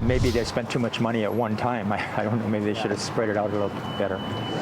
Maybe they spent too much money at one time. I don't know, maybe they should have spread it out a little better.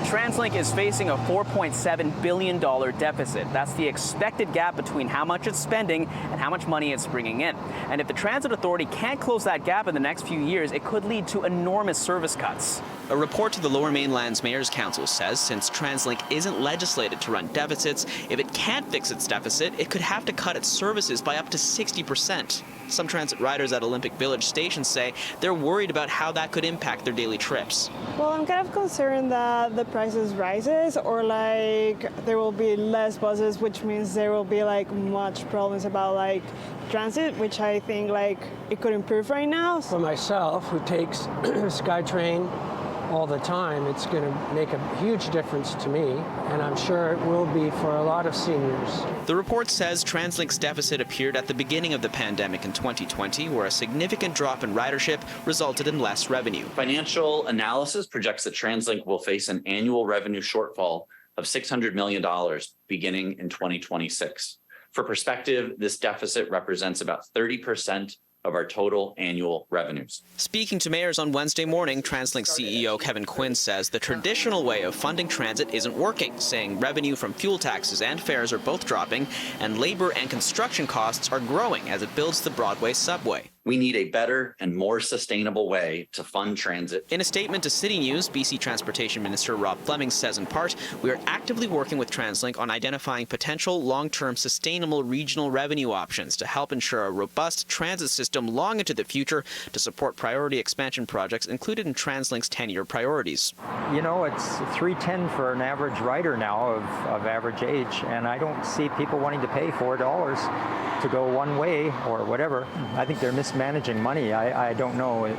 TransLink is facing a $4.7 billion deficit. That's the expected gap between how much it's spending and how much money it's bringing in. And if the Transit Authority can't close that gap in the next few years, it could lead to enormous service cuts. A report to the Lower Mainland's Mayor's Council says since TransLink isn't legislated to run deficits, if it can't fix its deficit, it could have to cut its services by up to 60%. Some transit riders at Olympic Village Station say they're worried about how that could impact their daily trips. Well, I'm kind of concerned that the prices rises or like there will be less buses, which means there will be like much problems about like transit, which I think like it could improve right now. For myself, who takes SkyTrain all the time, it's going to make a huge difference to me, and I'm sure it will be for a lot of seniors. The report says TransLink's deficit appeared at the beginning of the pandemic in 2020, where a significant drop in ridership resulted in less revenue. Financial analysis projects that TransLink will face an annual revenue shortfall of $600 million beginning in 2026. For perspective, this deficit represents about 30% of our total annual revenues. Speaking to mayors on Wednesday morning, TransLink CEO Kevin Quinn says the traditional way of funding transit isn't working, saying revenue from fuel taxes and fares are both dropping, and labor and construction costs are growing as it builds the Broadway subway. We need a better and more sustainable way to fund transit. In a statement to City News, BC Transportation Minister Rob Fleming says in part, we are actively working with TransLink on identifying potential long-term sustainable regional revenue options to help ensure a robust transit system long into the future to support priority expansion projects included in TransLink's 10-year priorities. You know, it's $3.10 for an average rider now of average age, and I don't see people wanting to pay $4 to go one way or whatever. I think they're mismanaging money. I don't know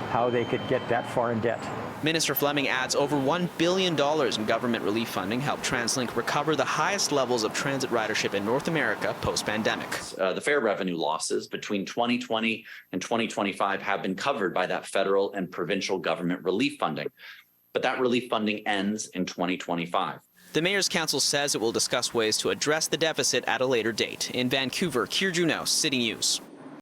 how they could get that far in debt. Minister Fleming adds over $1 billion in government relief funding helped TransLink recover the highest levels of transit ridership in North America post-pandemic. The fare revenue losses between 2020 and 2025 have been covered by that federal and provincial government relief funding. But that relief funding ends in 2025. The Mayor's Council says it will discuss ways to address the deficit at a later date. In Vancouver, Kier Junos, City News.